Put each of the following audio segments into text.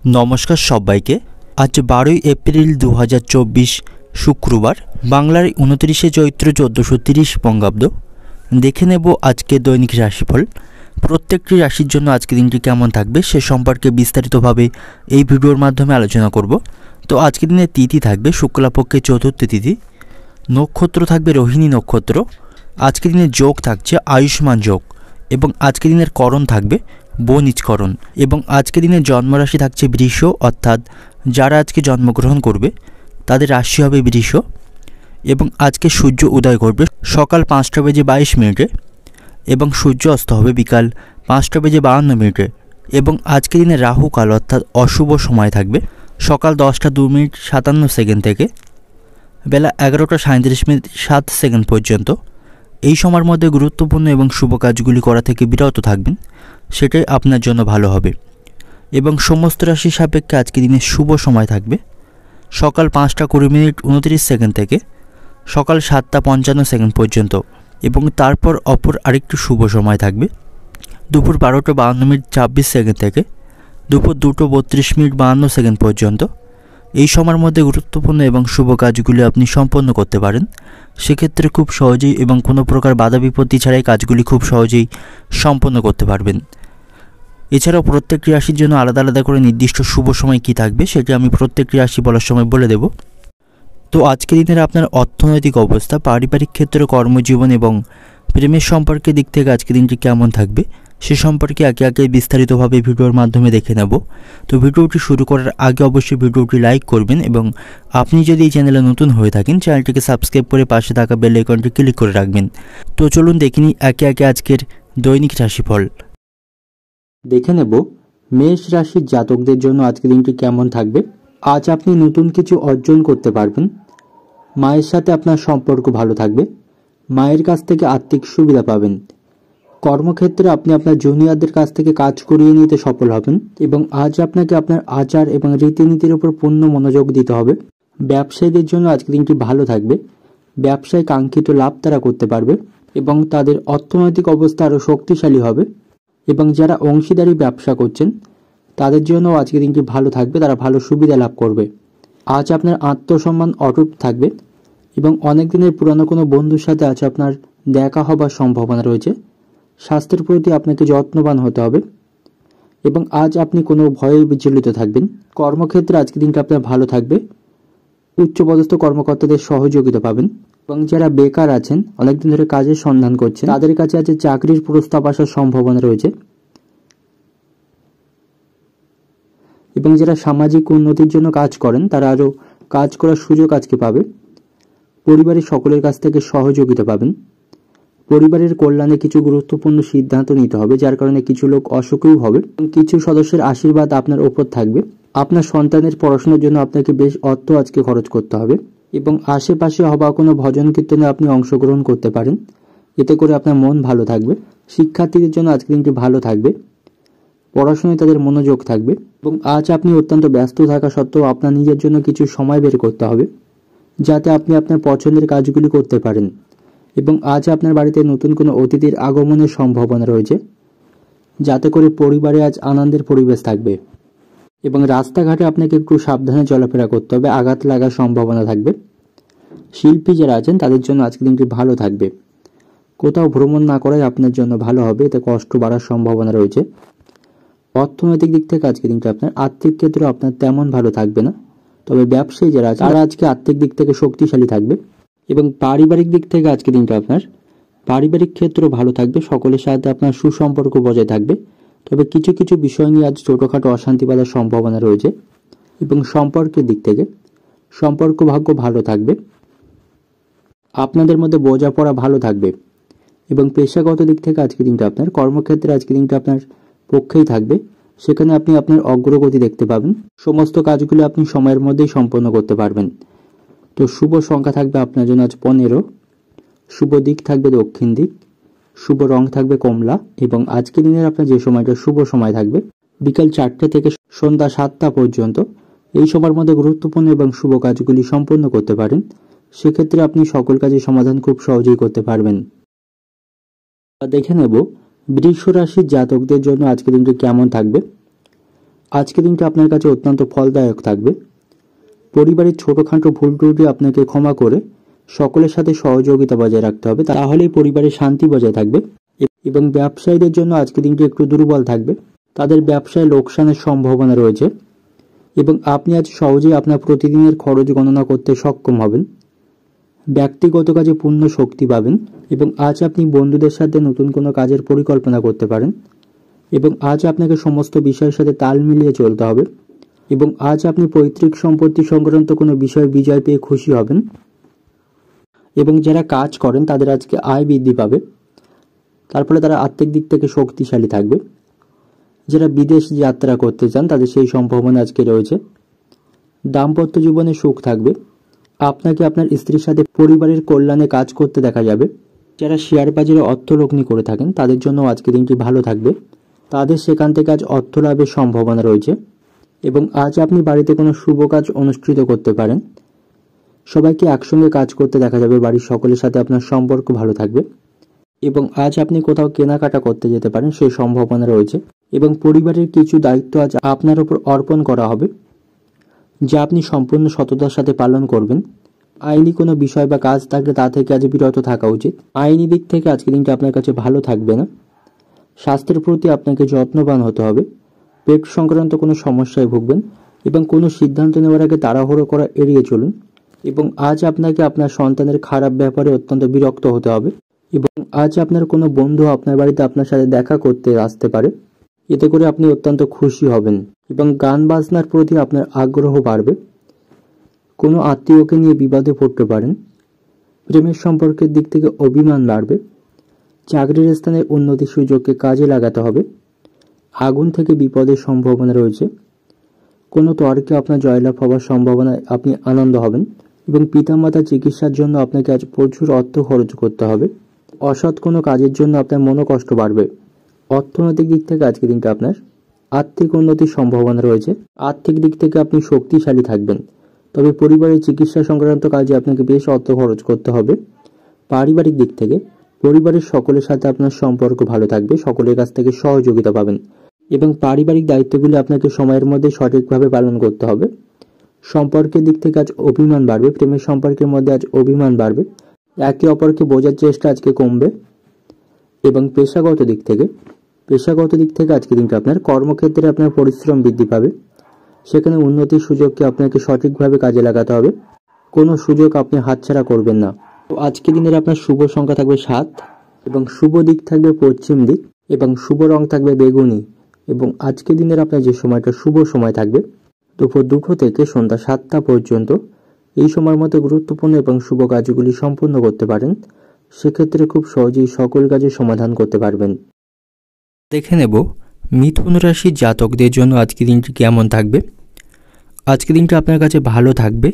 নমস্কার সবাইকে। আজ 12ই এপ্রিল 2024 শুক্রবার, বাংলার 29শে চৈত্র 1430 বঙ্গাব্দ। দেখে নেব আজকে দৈনিক রাশিফল। প্রত্যেকটি রাশির জন্য আজকে দিনটি কেমন থাকবে সে সম্পর্কে বিস্তারিতভাবে এই ভিডিওর মাধ্যমে আলোচনা করব। তো আজকে দিনের তিথি থাকবে শুক্লাপক্ষের চতুর্থ তিথি, নক্ষত্র থাকবে রোহিণী নক্ষত্র। আজকে দিনের যোগ থাকছে আয়ুষ্মান যোগ এবং আজকে দিনের করণ থাকবে বনিজকরণ এবং আজকে দিনের জন্মরাশি থাকছে বৃষ, অর্থাৎ যারা আজকে জন্মগ্রহণ করবে তাদের রাশি হবে বৃষ। এবং আজকে সূর্য উদয় করবে সকাল 5:22 এবং সূর্য অস্ত হবে বিকাল 5:52 এবং আজকে দিনে রাহু কাল অর্থাৎ অশুভ সময় থাকবে সকাল 10:02 থেকে বেলা 11:37 পর্যন্ত। এই সময়ের মধ্যে গুরুত্বপূর্ণ এবং শুভ কাজগুলি করা থেকে বিরত থাকবেন, সেটাই আপনার জন্য ভালো হবে। এবং সমস্ত রাশি সাপেক্ষে আজকে দিনে শুভ সময় থাকবে সকাল 5:20 থেকে সকাল 7:55 পর্যন্ত এবং তারপর অপর আরেকটু শুভ সময় থাকবে দুপুর 12:52 থেকে দুপুর 2:32 পর্যন্ত। এই সময়ের মধ্যে গুরুত্বপূর্ণ এবং শুভ কাজগুলি আপনি সম্পন্ন করতে পারেন, সেক্ষেত্রে খুব সহজেই এবং কোনো প্রকার বাধা বিপত্তি ছাড়াই কাজগুলি খুব সহজেই সম্পন্ন করতে পারবেন। এছাড়াও প্রত্যেকটি রাশির জন্য আলাদা আলাদা করে নির্দিষ্ট শুভ সময় কী থাকবে সেটি আমি প্রত্যেকটি রাশি বলার সময় বলে দেব। তো আজকের দিনের আপনার অর্থনৈতিক অবস্থা, পারিবারিক ক্ষেত্রে, কর্মজীবন এবং প্রেমের সম্পর্কের দিক থেকে আজকের দিনটি কেমন থাকবে সে সম্পর্কে একে একে বিস্তারিতভাবে ভিডিওর মাধ্যমে দেখে নেব। তো ভিডিওটি শুরু করার আগে অবশ্যই ভিডিওটি লাইক করবেন এবং আপনি যদি এই চ্যানেলে নতুন হয়ে থাকেন চ্যানেলটিকে সাবস্ক্রাইব করে পাশে থাকা বেল আইকনটি ক্লিক করে রাখবেন। তো চলুন দেখে নিই একে একে আজকের দৈনিক রাশিফল। দেখে নেব মেষ রাশির জাতকদের জন্য আজকের দিনটি কেমন থাকবে। আজ আপনি নতুন কিছু অর্জন করতে পারবেন। মায়ের সাথে আপনার সম্পর্ক ভালো থাকবে। মায়ের কাছ থেকে আর্থিক সুবিধা পাবেন। কর্মক্ষেত্রে আপনি আপনার জুনিয়রদের কাছ থেকে কাজ করিয়ে নিতে সফল হবেন এবং আজ আপনাকে আপনার আচার এবং রীতিনীতির উপর পূর্ণ মনোযোগ দিতে হবে। ব্যবসায়ীদের জন্য আজকের দিনটি ভালো থাকবে। ব্যবসায় কাঙ্ক্ষিত লাভ তারা করতে পারবে এবং তাদের অর্থনৈতিক অবস্থা আরও শক্তিশালী হবে। এবং যারা অংশীদারি ব্যবসা করছেন তাদের জন্য আজকের দিনটি ভালো থাকবে, তারা ভালো সুবিধা লাভ করবে। আজ আপনার আত্মসম্মান অটুট থাকবে এবং অনেক দিনের পুরানো কোনো বন্ধুর সাথে আজ আপনার দেখা হবার সম্ভাবনা রয়েছে। স্বাস্থ্যের প্রতি আপনাকে যত্নবান হতে হবে এবং আজ আপনি কোনো ভয়ে বিচলিত থাকবেন। কর্মক্ষেত্রে আজকের দিনটা আপনার ভালো থাকবে। উচ্চপদস্থ কর্মকর্তাদের সহযোগিতা পাবেন এবং যারা বেকার আছেন, অনেকদিন ধরে কাজের সন্ধান করছেন, তাদের কাছে আজ চাকরির প্রস্তাব আসার সম্ভাবনা রয়েছে। এবং যারা সামাজিক উন্নতির জন্য কাজ করেন তারা আরও কাজ করার সুযোগ আজকে পাবে। পরিবারের সকলের কাছ থেকে সহযোগিতা পাবেন। পরিবারের কল্যাণে কিছু গুরুত্বপূর্ণ সিদ্ধান্ত নিতে হবে, যার কারণে কিছু লোক অসুখীও হবে এবং কিছু সদস্যের আশীর্বাদ আপনার ওপর থাকবে। আপনার সন্তানের পড়াশোনার জন্য আপনাকে বেশ অর্থ আজকে খরচ করতে হবে এবং আশেপাশে হওয়া কোনো ভজন কীর্তনে আপনি অংশগ্রহণ করতে পারেন, এতে করে আপনার মন ভালো থাকবে। শিক্ষার্থীদের জন্য আজকের দিনটি ভালো থাকবে। পড়াশোনায় তাদের মনোযোগ থাকবে এবং আজ আপনি অত্যন্ত ব্যস্ত থাকা সত্ত্বেও আপনার নিজের জন্য কিছু সময় বের করতে হবে যাতে আপনি আপনার পছন্দের কাজগুলি করতে পারেন। এবং আজ আপনার বাড়িতে নতুন কোনো অতিথির আগমনের সম্ভাবনা রয়েছে, যাতে করে পরিবারে আজ আনন্দের পরিবেশ থাকবে। এবং রাস্তাঘাটে আপনাকে একটু সাবধানে চলাফেরা করতে হবে, আঘাত লাগার সম্ভাবনা থাকবে। শিল্পী যারা আছেন তাদের জন্য আজকের দিনটি ভালো থাকবে। কোথাও ভ্রমণ না করাই আপনার জন্য ভালো হবে, এতে কষ্ট বাড়ার সম্ভাবনা রয়েছে। অর্থনৈতিক দিক থেকে আজকের দিনটা আপনার আর্থিক ক্ষেত্রে আপনার তেমন ভালো থাকবে না, তবে ব্যবসায়ী যারা আছে তারা আজকে আর্থিক দিক থেকে শক্তিশালী থাকবে। এবং পারিবারিক দিক থেকে আজকের দিনটা আপনার পারিবারিক ক্ষেত্র ভালো থাকবে, সকলের সাথে আপনার সুসম্পর্ক বজায় থাকবে। তবে কিছু কিছু বিষয় নিয়ে আজ ছোটোখাটো অশান্তি বাঁধার সম্ভাবনা রয়েছে। এবং সম্পর্কের দিক থেকে সম্পর্ক ভাগ্য ভালো থাকবে, আপনাদের মধ্যে বোঝাপড়া ভালো থাকবে। এবং পেশাগত দিক থেকে আজকের দিনটা আপনার কর্মক্ষেত্রে আজকের দিনটা আপনার পক্ষেই থাকবে, সেখানে আপনি আপনার অগ্রগতি দেখতে পাবেন। সমস্ত কাজগুলো আপনি সময়ের মধ্যেই সম্পন্ন করতে পারবেন। তো শুভ সংখ্যা থাকবে আপনার জন্য আজ 15। শুভ দিক থাকবে দক্ষিণ দিক। শুভ রং থাকবে কমলা এবং আজকের দিনের আপনার যে সময়টা শুভ সময় থাকবে বিকাল 4টে থেকে সন্ধ্যা 7টা পর্যন্ত। এই সময়ের মধ্যে গুরুত্বপূর্ণ এবং শুভ কাজগুলি সম্পন্ন করতে পারেন, সেক্ষেত্রে আপনি সকল কাজের সমাধান খুব সহজেই করতে পারবেন। দেখে নেব বৃষ রাশির জাতকদের জন্য আজকের দিনটি কেমন থাকবে। আজকের দিনটা আপনার কাছে অত্যন্ত ফলদায়ক থাকবে। পরিবারের ছোটোখাটো ভুল ত্রুটি আপনাকে ক্ষমা করে সকলের সাথে সহযোগিতা বজায় রাখতে হবে, তাহলেই পরিবারের শান্তি বজায় থাকবে। এবং ব্যবসায়ীদের জন্য আজকের দিনটি একটু দুর্বল থাকবে, তাদের ব্যবসায় লোকসানের সম্ভাবনা রয়েছে এবং আপনি আজ সহজেই আপনার প্রতিদিনের খরচ গণনা করতে সক্ষম হবেন। ব্যক্তিগত কাজে পূর্ণ শক্তি পাবেন এবং আজ আপনি বন্ধুদের সাথে নতুন কোনো কাজের পরিকল্পনা করতে পারেন এবং আজ আপনাকে সমস্ত বিষয়ের সাথে তাল মিলিয়ে চলতে হবে এবং আজ আপনি পৈতৃক সম্পত্তি সংক্রান্ত কোনো বিষয়ে বিজয় পেয়ে খুশি হবেন এবং যারা কাজ করেন তাদের আজকে আয় বৃদ্ধি পাবে, তার ফলে তারা আর্থিক দিক থেকে শক্তিশালী থাকবে। যারা বিদেশ যাত্রা করতে চান তাদের সেই সম্ভাবনা আজকে রয়েছে। দাম্পত্য জীবনে সুখ থাকবে, আপনাকে আপনার স্ত্রীর সাথে পরিবারের কল্যাণে কাজ করতে দেখা যাবে। যারা শেয়ার বাজারে অর্থ লগ্নি করে থাকেন তাদের জন্য আজকে দিনটি ভালো থাকবে, তাদের সেখান থেকে আজ অর্থ লাভের সম্ভাবনা রয়েছে এবং আজ আপনি বাড়িতে কোনো শুভ কাজ অনুষ্ঠিত করতে পারেন। সবাইকে একসঙ্গে কাজ করতে দেখা যাবে, বাড়ির সকলের সাথে আপনার সম্পর্ক ভালো থাকবে এবং আজ আপনি কোথাও কেনাকাটা করতে যেতে পারেন সেই সম্ভাবনা রয়েছে এবং পরিবারের কিছু দায়িত্ব আজ আপনার উপর অর্পণ করা হবে যা আপনি সম্পূর্ণ সততার সাথে পালন করবেন। আইনি কোনো বিষয় বা কাজ থাকলে তা থেকে আজ বিরত থাকা উচিত। আইনি দিক থেকে আজকে দিনটা আপনার কাছে ভালো থাকবে না। স্বাস্থ্যের প্রতি আপনাকে যত্নবান হতে হবে, পেট সংক্রান্ত কোনো সমস্যায় ভুগবেন এবং কোনো সিদ্ধান্ত নেওয়ার আগে তাড়াহুড়ো করা এড়িয়ে চলুন এবং আজ আপনাকে আপনার সন্তানের খারাপ ব্যাপারে অত্যন্ত বিরক্ত হতে হবে এবং আজ আপনার কোনো বন্ধু আপনার বাড়িতে আপনার সাথে দেখা করতে আসতে পারে, এতে করে আপনি অত্যন্ত খুশি হবেন এবং গান বাজনার প্রতি আপনার আগ্রহ বাড়বে। কোনো আত্মীয়কে নিয়ে বিবাদে পড়তে পারেন। প্রেমের সম্পর্কের দিক থেকে অভিমান বাড়বে। চাকরির স্থানে উন্নতির সুযোগকে কাজে লাগাতে হবে। আগুন থেকে বিপদের সম্ভাবনা রয়েছে। কোনো তর্কে আপনার জয়লাভ হওয়ার সম্ভাবনায় আপনি আনন্দ হবেন এবং পিতামাতার চিকিৎসার জন্য আপনাকে আজ প্রচুর অর্থ খরচ করতে হবে। অসৎ কোনো কাজের জন্য আপনার মনোকষ্ট বাড়বে। অর্থনৈতিক দিক থেকে আজকের দিনটা আপনার আর্থিক উন্নতির সম্ভাবনা রয়েছে। আর্থিক দিক থেকে আপনি শক্তিশালী থাকবেন, তবে পরিবারের চিকিৎসা সংক্রান্ত কাজে আপনাকে বেশ অর্থ খরচ করতে হবে। পারিবারিক দিক থেকে পরিবারের সকলের সাথে আপনার সম্পর্ক ভালো থাকবে, সকলের কাছ থেকে সহযোগিতা পাবেন এবং পারিবারিক দায়িত্বগুলি আপনাকে সময়ের মধ্যে সঠিকভাবে পালন করতে হবে। সম্পর্কের দিক থেকে আজ অভিমান বাড়বে। প্রেমের সম্পর্কের মধ্যে আজ অভিমান বাড়বে। একে অপরকে বোঝার চেষ্টা আজকে কমবে এবং পেশাগত দিক থেকে আজকে দিনটা আপনার কর্মক্ষেত্রে আপনার পরিশ্রম বৃদ্ধি পাবে। সেখানে উন্নতির সুযোগকে আপনাকে সঠিকভাবে কাজে লাগাতে হবে। কোনো সুযোগ আপনি হাতছাড়া করবেন না। তো আজকের দিনের আপনার শুভ সংখ্যা থাকবে 7 এবং শুভ দিক থাকবে পশ্চিম দিক এবং শুভ রং থাকবে বেগুনি এবং আজকের দিনের আপনার যে সময়টা শুভ সময় থাকবে দুপুর 2টা থেকে সন্ধ্যা 7টা পর্যন্ত। এই সময়ের মধ্যে গুরুত্বপূর্ণ এবং শুভ কাজগুলি সম্পূর্ণ করতে পারেন, সেক্ষেত্রে খুব সহজেই সকল কাজের সমাধান করতে পারবেন। দেখে নেব মিথুন রাশির জাতকদের জন্য আজকের দিনটি কেমন থাকবে। আজকের দিনটা আপনার কাছে ভালো থাকবে।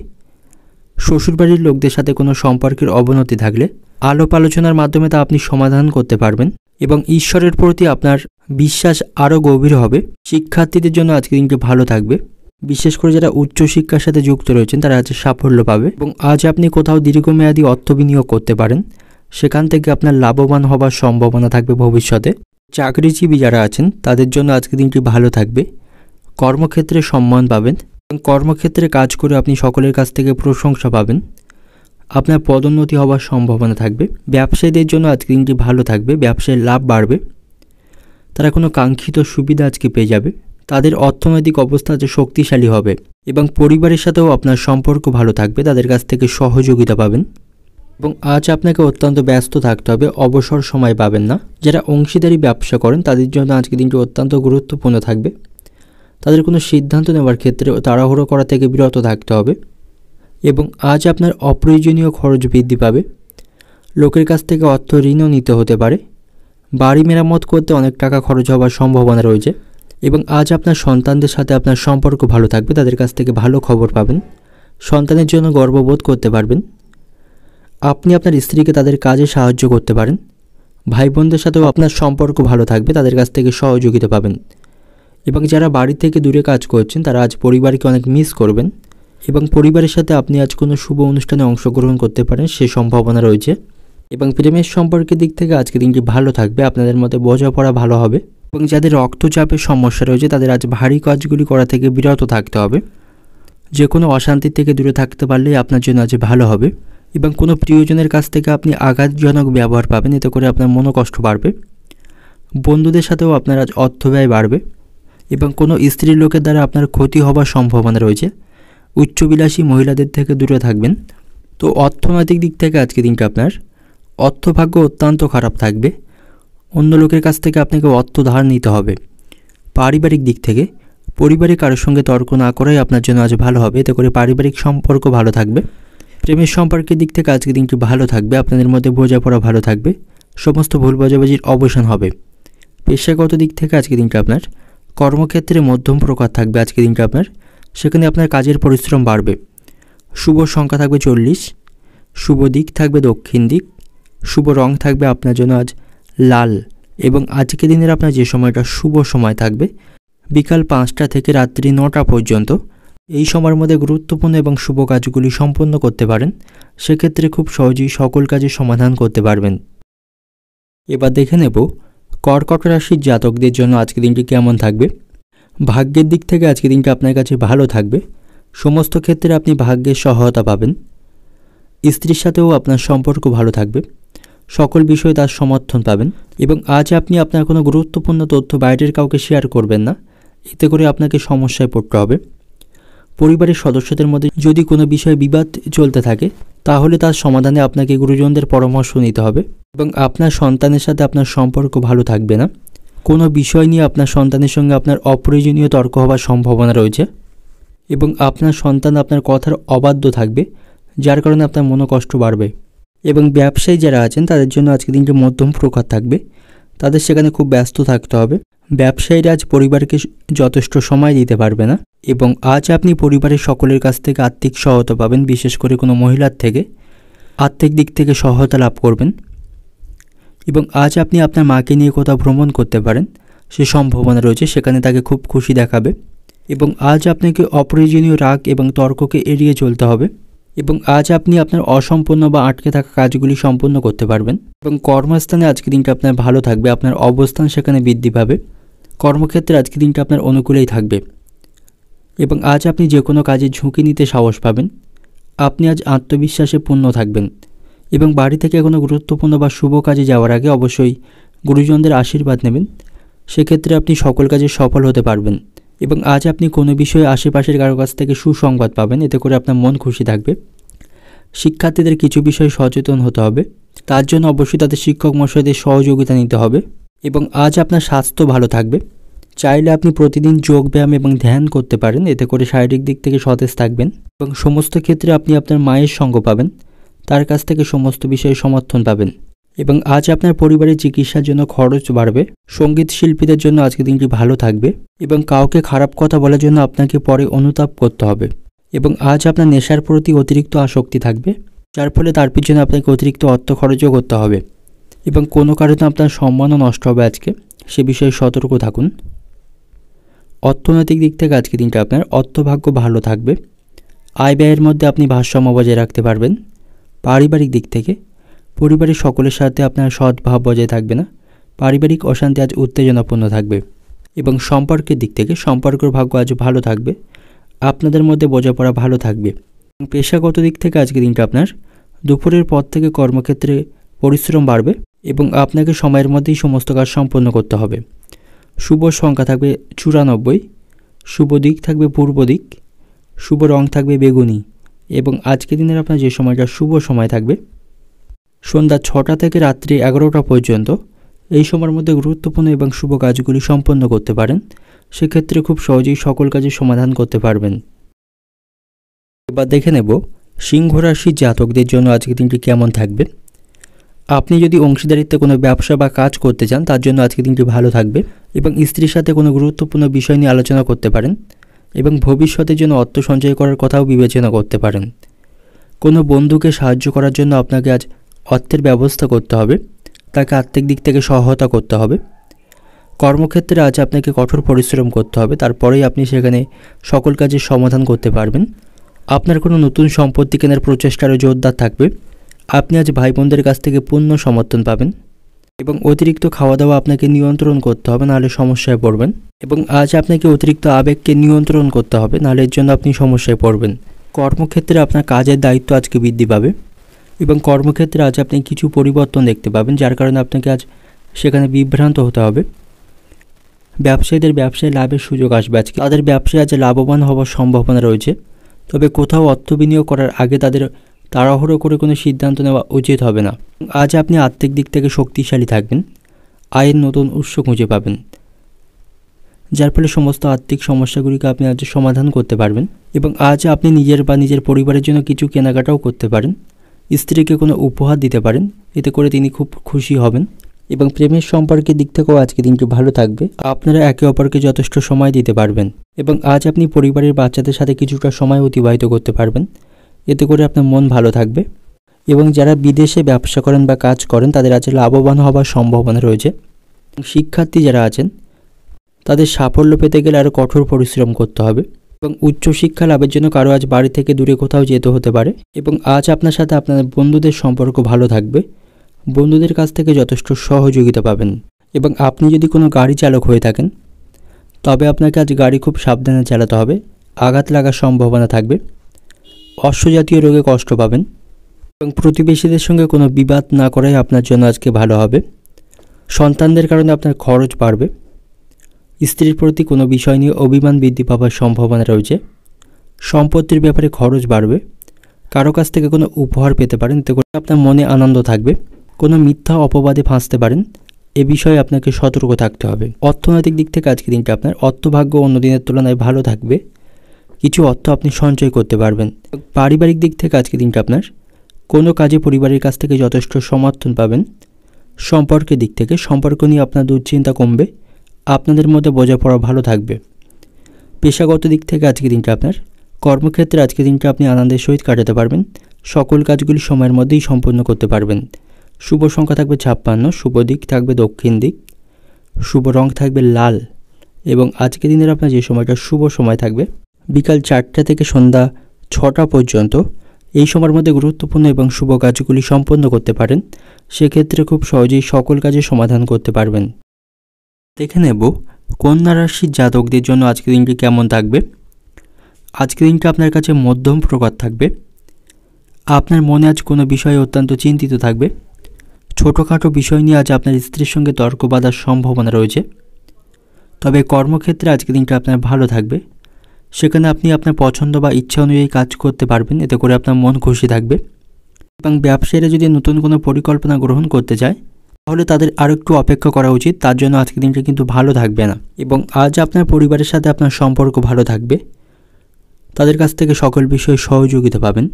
শ্বশুরবাড়ির লোকদের সাথে কোনো সম্পর্কের অবনতি থাকলে আলাপ আলোচনার মাধ্যমে তা আপনি সমাধান করতে পারবেন এবং ঈশ্বরের প্রতি আপনার বিশ্বাস আরও গভীর হবে। শিক্ষার্থীদের জন্য আজকের দিনটি ভালো থাকবে। বিশেষ করে যারা উচ্চশিক্ষার সাথে যুক্ত রয়েছেন তারা আজ সাফল্য পাবে এবং আজ আপনি কোথাও দীর্ঘমেয়াদী অর্থ বিনিয়োগ করতে পারেন, সেখান থেকে আপনার লাভবান হবার সম্ভাবনা থাকবে ভবিষ্যতে। চাকরিজীবী যারা আছেন তাদের জন্য আজকের দিনটি ভালো থাকবে। কর্মক্ষেত্রে সম্মান পাবেন এবং কর্মক্ষেত্রে কাজ করে আপনি সকলের কাছ থেকে প্রশংসা পাবেন। আপনার পদোন্নতি হওয়ার সম্ভাবনা থাকবে। ব্যবসায়ীদের জন্য আজকের দিনটি ভালো থাকবে। ব্যবসায় লাভ বাড়বে। তারা কোনো কাঙ্ক্ষিত সুবিধা আজকে পেয়ে যাবে। তাদের অর্থনৈতিক অবস্থা আজ শক্তিশালী হবে এবং পরিবারের সাথেও আপনার সম্পর্ক ভালো থাকবে। তাদের কাছ থেকে সহযোগিতা পাবেন এবং আজ আপনাকে অত্যন্ত ব্যস্ত থাকতে হবে, অবসর সময় পাবেন না। যারা অংশীদারি ব্যবসা করেন তাদের জন্য আজকের দিনটি অত্যন্ত গুরুত্বপূর্ণ থাকবে। তাদের কোনো সিদ্ধান্ত নেওয়ার ক্ষেত্রে তাড়াহুড়ো করা থেকে বিরত থাকতে হবে এবং আজ আপনার অপ্রয়োজনীয় খরচ বৃদ্ধি পাবে। লোকের কাছ থেকে অর্থ ঋণও নিতে হতে পারে। বাড়ি মেরামত করতে অনেক টাকা খরচ হওয়ার সম্ভাবনা রয়েছে এবং আজ আপনার সন্তানদের সাথে আপনার সম্পর্ক ভালো থাকবে। তাদের কাছ থেকে ভালো খবর পাবেন। সন্তানের জন্য গর্ববোধ করতে পারবেন। আপনি আপনার স্ত্রীকে তাদের কাজে সাহায্য করতে পারেন। ভাই বোনদের সাথেও আপনার সম্পর্ক ভালো থাকবে। তাদের কাছ থেকে সহযোগিতা পাবেন এবং যারা বাড়ি থেকে দূরে কাজ করছেন তারা আজ পরিবারকে অনেক মিস করবেন এবং পরিবারের সাথে আপনি আজ কোনো শুভ অনুষ্ঠানে অংশগ্রহণ করতে পারেন সে সম্ভাবনা রয়েছে এবং প্রেমের সম্পর্কের দিক থেকে আজকে দিনটি ভালো থাকবে। আপনাদের মধ্যে বোঝাপড়া ভালো হবে। এবং যাদের রক্তচাপের সমস্যা রয়েছে তাদের আজ ভারী কাজগুলি করা থেকে বিরত থাকতে হবে। যে কোনো অশান্তি থেকে দূরে থাকতে পারলেই আপনার জন্য আজ ভালো হবে। এবং কোনো প্রিয়জনের কাছ থেকে আপনি আঘাতজনক ব্যবহার পাবেন, এতে করে আপনার মনোকষ্ট বাড়বে। বন্ধুদের সাথেও আপনার আজ অর্থব্যয় বাড়বে এবং কোনো স্ত্রীর লোকের দ্বারা আপনার ক্ষতি হবার সম্ভাবনা রয়েছে। উচ্চবিলাসী মহিলাদের থেকে দূরে থাকবেন। তো অর্থনৈতিক দিক থেকে আজকে দিনটা আপনার অর্থভাগ্য অত্যন্ত খারাপ থাকবে। অন্য লোকের কাছ থেকে আপনাকে অর্থ ধার নিতে হবে। পারিবারিক দিক থেকে পরিবারে কারোর সঙ্গে তর্ক না করাই আপনার জন্য আজ ভালো হবে, এতে করে পারিবারিক সম্পর্ক ভালো থাকবে। প্রেমের সম্পর্কের দিক থেকে আজকে দিনটি ভালো থাকবে। আপনাদের মধ্যে বোঝাপড়া ভালো থাকবে, সমস্ত ভুল বোঝাবুঝির অবসান হবে। পেশাগত দিক থেকে আজকে দিনটা আপনার কর্মক্ষেত্রে মধ্যম প্রকার থাকবে। আজকে দিনটা আপনার সেখানে আপনার কাজের পরিশ্রম বাড়বে। শুভ সংখ্যা থাকবে 40, শুভ দিক থাকবে দক্ষিণ দিক, শুভ রং থাকবে আপনার জন্য আজ লাল। এবং আজকে দিনের আপনার যে সময়টা শুভ সময় থাকবে বিকাল 5টা থেকে রাত্রি 9টা পর্যন্ত। এই সময়ের মধ্যে গুরুত্বপূর্ণ এবং শুভ কাজগুলি সম্পন্ন করতে পারেন। সেক্ষেত্রে খুব সহজেই সকল কাজের সমাধান করতে পারবেন। এবার দেখে নেব কর্কট রাশির জাতকদের জন্য আজকে দিনটি কেমন থাকবে। ভাগ্যের দিক থেকে আজকে দিনটা আপনার কাছে ভালো থাকবে। সমস্ত ক্ষেত্রে আপনি ভাগ্যের সহায়তা পাবেন। স্ত্রীর সাথেও আপনার সম্পর্ক ভালো থাকবে। সকল বিষয়ে তার সমর্থন পাবেন। এবং আজ আপনি আপনার কোনো গুরুত্বপূর্ণ তথ্য বাইরের কাউকে শেয়ার করবেন না, এতে করে আপনাকে সমস্যায় পড়তে হবে। পরিবারের সদস্যদের মধ্যে যদি কোনো বিষয়ে বিবাদ চলতে থাকে তাহলে তার সমাধানে আপনাকে গুরুজনদের পরামর্শ নিতে হবে। এবং আপনার সন্তানের সাথে আপনার সম্পর্ক ভালো থাকবে না। কোনো বিষয় নিয়ে আপনার সন্তানের সঙ্গে আপনার অপ্রয়োজনীয় তর্ক হওয়ার সম্ভাবনা রয়েছে এবং আপনার সন্তান আপনার কথার অবাধ্য থাকবে, যার কারণে আপনার মনোকষ্ট বাড়বে। এবং ব্যবসায়ী যারা আছেন তাদের জন্য আজকে দিনটি মধ্যম প্রকার থাকবে। তাদের সেখানে খুব ব্যস্ত থাকতে হবে। ব্যবসায়ীরা আজ পরিবারকে যথেষ্ট সময় দিতে পারবে না। এবং আজ আপনি পরিবারের সকলের কাছ থেকে আর্থিক সহায়তা পাবেন, বিশেষ করে কোনো মহিলার থেকে আর্থিক দিক থেকে সহায়তা লাভ করবেন। এবং আজ আপনি আপনার মাকে নিয়ে কোথাও ভ্রমণ করতে পারেন, সে সম্ভাবনা রয়েছে, সেখানে তাকে খুব খুশি দেখাবে। এবং আজ আপনাকে অপ্রয়োজনীয় রাগ এবং তর্ককে এড়িয়ে চলতে হবে। এবং আজ আপনি আপনার অসম্পূর্ণ বা আটকে থাকা কাজগুলি সম্পূর্ণ করতে পারবেন। এবং কর্মস্থানে আজকে দিনটা আপনার ভালো থাকবে। আপনার অবস্থান সেখানে বৃদ্ধি পাবে। কর্মক্ষেত্রে আজকে দিনটা আপনার অনুকূলেই থাকবে। এবং আজ আপনি যে কোনো কাজে ঝুঁকি নিতে সাহস পাবেন। আপনি আজ আত্মবিশ্বাসে পূর্ণ থাকবেন। এবং বাড়ি থেকে কোনো গুরুত্বপূর্ণ বা শুভ কাজে যাওয়ার আগে অবশ্যই গুরুজনদের আশীর্বাদ নেবেন। সেক্ষেত্রে আপনি সকল কাজে সফল হতে পারবেন। এবং আজ আপনি কোনো বিষয়ে আশেপাশের কারো কাছ থেকে সুসংবাদ পাবেন, এতে করে আপনার মন খুশি থাকবে। শিক্ষার্থীদের কিছু বিষয়ে সচেতন হতে হবে, তার জন্য অবশ্যই তাদের শিক্ষক মশাইদের সহযোগিতা নিতে হবে। এবং আজ আপনার স্বাস্থ্য ভালো থাকবে। চাইলে আপনি প্রতিদিন যোগব্যায়াম এবং ধ্যান করতে পারেন, এতে করে শারীরিক দিক থেকে সতেজ থাকবেন। এবং সমস্ত ক্ষেত্রে আপনি আপনার মায়ের সঙ্গ পাবেন, তার কাছ থেকে সমস্ত বিষয়ে সমর্থন পাবেন। এবং আজ আপনার পরিবারের চিকিৎসার জন্য খরচ বাড়বে। সঙ্গীত শিল্পীদের জন্য আজকে দিনটি ভালো থাকবে। এবং কাউকে খারাপ কথা বলার জন্য আপনাকে পরে অনুতাপ করতে হবে। এবং আজ আপনার নেশার প্রতি অতিরিক্ত আসক্তি থাকবে, যার ফলে তার পিছনে আপনাকে অতিরিক্ত অর্থ খরচও করতে হবে। এবং কোনো কারণে আপনার সম্মানও নষ্ট হবে আজকে, সে বিষয়ে সতর্ক থাকুন। অর্থনৈতিক দিক থেকে আজকে দিনটা আপনার অর্থভাগ্য ভালো থাকবে। আয় ব্যয়ের মধ্যে আপনি ভারসাম্য বজায় রাখতে পারবেন। পারিবারিক দিক থেকে পরিবারের সকলের সাথে আপনার সদ্ভাব বজায় থাকবে না। পারিবারিক অশান্তি আজ উত্তেজনাপূর্ণ থাকবে। এবং সম্পর্কের দিক থেকে সম্পর্কের ভাগ্য আজ ভালো থাকবে। আপনাদের মধ্যে বোঝাপড়া ভালো থাকবে। পেশাগত দিক থেকে আজকে দিনটা আপনার দুপুরের পর থেকে কর্মক্ষেত্রে পরিশ্রম বাড়বে এবং আপনাকে সময়ের মধ্যেই সমস্ত কাজ সম্পন্ন করতে হবে। শুভ সংখ্যা থাকবে 94, শুভ দিক থাকবে পূর্ব দিক, শুভ রং থাকবে বেগুনি। এবং আজকে দিনের আপনার যে সময়টা শুভ সময় থাকবে সন্ধ্যা 6টা থেকে রাত্রি 11টা পর্যন্ত। এই সময়ের মধ্যে গুরুত্বপূর্ণ এবং শুভ কাজগুলি সম্পন্ন করতে পারেন। সেক্ষেত্রে খুব সহজেই সকল কাজের সমাধান করতে পারবেন। এবার দেখে নেব সিংহ রাশির জাতকদের জন্য আজকে দিনটি কেমন থাকবে। আপনি যদি অংশীদারিত্বে কোনো ব্যবসা বা কাজ করতে চান তার জন্য আজকে দিনটি ভালো থাকবে। এবং স্ত্রীর সাথে কোনো গুরুত্বপূর্ণ বিষয় নিয়ে আলোচনা করতে পারেন। এবং ভবিষ্যতের জন্য অর্থ সঞ্চয় করার কথাও বিবেচনা করতে পারেন। কোনো বন্ধুকে সাহায্য করার জন্য আপনাকে আজ অর্থের ব্যবস্থা করতে হবে, তাকে আর্থিক দিক থেকে সহায়তা করতে হবে। কর্মক্ষেত্রে আজ আপনাকে কঠোর পরিশ্রম করতে হবে, তারপরেই আপনি সেখানে সকল কাজের সমাধান করতে পারবেন। আপনার কোনো নতুন সম্পত্তি কেনার প্রচেষ্টারও জোরদার থাকবে। আপনি আজ ভাই বোনদের কাছ থেকে পূর্ণ সমর্থন পাবেন। এবং অতিরিক্ত খাওয়া দাওয়া আপনাকে নিয়ন্ত্রণ করতে হবে, নাহলে সমস্যায় পড়বেন। এবং আজ আপনাকে অতিরিক্ত আবেগকে নিয়ন্ত্রণ করতে হবে, নাহলে এর জন্য আপনি সমস্যায় পড়বেন। কর্মক্ষেত্রে আপনার কাজের দায়িত্ব আজকে বৃদ্ধি পাবে এবং কর্মক্ষেত্রে আজ আপনি কিছু পরিবর্তন দেখতে পাবেন, যার কারণে আপনাকে আজ সেখানে বিভ্রান্ত হতে হবে। ব্যবসায়ীদের ব্যবসায় লাভের সুযোগ আসবে আজকে, তাদের ব্যবসায় আজ লাভবান হওয়ার সম্ভাবনা রয়েছে। তবে কোথাও অর্থ বিনিয়োগ করার আগে তাদের তাড়াহুড়ো করে কোনো সিদ্ধান্ত নেওয়া উচিত হবে না। আজ আপনি আর্থিক দিক থেকে শক্তিশালী থাকবেন, আয়ের নতুন উৎস খুঁজে পাবেন, যার ফলে সমস্ত আর্থিক সমস্যাগুলিকে আপনি আজ সমাধান করতে পারবেন। এবং আজ আপনি নিজের বা নিজের পরিবারের জন্য কিছু কেনাকাটাও করতে পারেন, স্ত্রীকে কোনো উপহার দিতে পারেন, এতে করে তিনি খুব খুশি হবেন। এবং প্রেমের সম্পর্কের দিক থেকেও আজকে দিনটি ভালো থাকবে, আপনারা একে অপরকে যথেষ্ট সময় দিতে পারবেন। এবং আজ আপনি পরিবারের বাচ্চাদের সাথে কিছুটা সময় অতিবাহিত করতে পারবেন, এতে করে আপনার মন ভালো থাকবে। এবং যারা বিদেশে ব্যবসা করেন বা কাজ করেন তাদের আজ লাভবান হওয়ার সম্ভাবনা রয়েছে। শিক্ষার্থী যারা আছেন তাদের সাফল্য পেতে গেলে আরও কঠোর পরিশ্রম করতে হবে। এবং উচ্চশিক্ষা লাভের জন্য কারো আজ বাড়ি থেকে দূরে কোথাও যেতে হতে পারে। এবং আজ আপনার সাথে আপনার বন্ধুদের সম্পর্ক ভালো থাকবে, বন্ধুদের কাছ থেকে যথেষ্ট সহযোগিতা পাবেন। এবং আপনি যদি কোনো গাড়ি চালক হয়ে থাকেন তবে আপনাকে আজ গাড়ি খুব সাবধানে চালাতে হবে, আঘাত লাগার সম্ভাবনা থাকবে, অশ্বজাতীয় রোগে কষ্ট পাবেন। এবং প্রতিবেশীদের সঙ্গে কোনো বিবাদ না করাই আপনার জন্য আজকে ভালো হবে। সন্তানদের কারণে আপনার খরচ বাড়বে, স্ত্রীর প্রতি কোনো বিষয় নিয়ে অভিমান বৃদ্ধি পাওয়ার সম্ভাবনা রয়েছে। সম্পত্তির ব্যাপারে খরচ বাড়বে, কারো কাছ থেকে কোনো উপহার পেতে পারেন, এতে করে আপনার মনে আনন্দ থাকবে। কোনো মিথ্যা অপবাদে ফাঁসতে পারেন, এ বিষয়ে আপনাকে সতর্ক থাকতে হবে। অর্থনৈতিক দিক থেকে আজকে দিনটা আপনার অর্থভাগ্য অন্য দিনের তুলনায় ভালো থাকবে, কিছু অর্থ আপনি সঞ্চয় করতে পারবেন। পারিবারিক দিক থেকে আজকে দিনটা আপনার কোনো কাজে পরিবারের কাছ থেকে যথেষ্ট সমর্থন পাবেন। সম্পর্কের দিক থেকে সম্পর্ক নিয়ে আপনার দুশ্চিন্তা কমবে, আপনাদের মধ্যে বোঝাপড়া ভালো থাকবে। পেশাগত দিক থেকে আজকে দিনটা আপনার কর্মক্ষেত্রে আজকে দিনটা আপনি আনন্দের সহিত কাটাতে পারবেন, সকল কাজগুলি সময়ের মধ্যেই সম্পন্ন করতে পারবেন। শুভ সংখ্যা থাকবে 56, শুভ দিক থাকবে দক্ষিণ দিক, শুভ রং থাকবে লাল। এবং আজকে দিনের আপনার যে সময়টা শুভ সময় থাকবে বিকাল 4টা থেকে সন্ধ্যা 6টা পর্যন্ত, এই সময়ের মধ্যে গুরুত্বপূর্ণ এবং শুভ কাজগুলি সম্পন্ন করতে পারেন, সেক্ষেত্রে খুব সহজেই সকল কাজের সমাধান করতে পারবেন। দেখে নেব কন্যা রাশির জাতকদের জন্য আজকে দিনটি কেমন থাকবে। আজকে দিনটা আপনার কাছে মধ্যম প্রকার থাকবে, আপনার মনে আজ কোনো বিষয়ে অত্যন্ত চিন্তিত থাকবে। ছোটোখাটো বিষয় নিয়ে আজ আপনার স্ত্রীর সঙ্গে তর্ক বাঁধার সম্ভাবনা রয়েছে। তবে কর্মক্ষেত্রে আজকে দিনটা আপনার ভালো থাকবে, সেখানে আপনি আপনার পছন্দ বা ইচ্ছা অনুযায়ী কাজ করতে পারবেন, এতে করে আপনার মন খুশি থাকবে। এবং ব্যবসায়ীরা যদি নতুন কোনো পরিকল্পনা গ্রহণ করতে চায় তাহলে তাদের আরও একটু অপেক্ষা করা উচিত, তার জন্য আজকে দিনটা কিন্তু ভালো থাকবে না। এবং আজ আপনার পরিবারের সাথে আপনার সম্পর্ক ভালো থাকবে, তাদের কাছ থেকে সকল বিষয়ে সহযোগিতা পাবেন।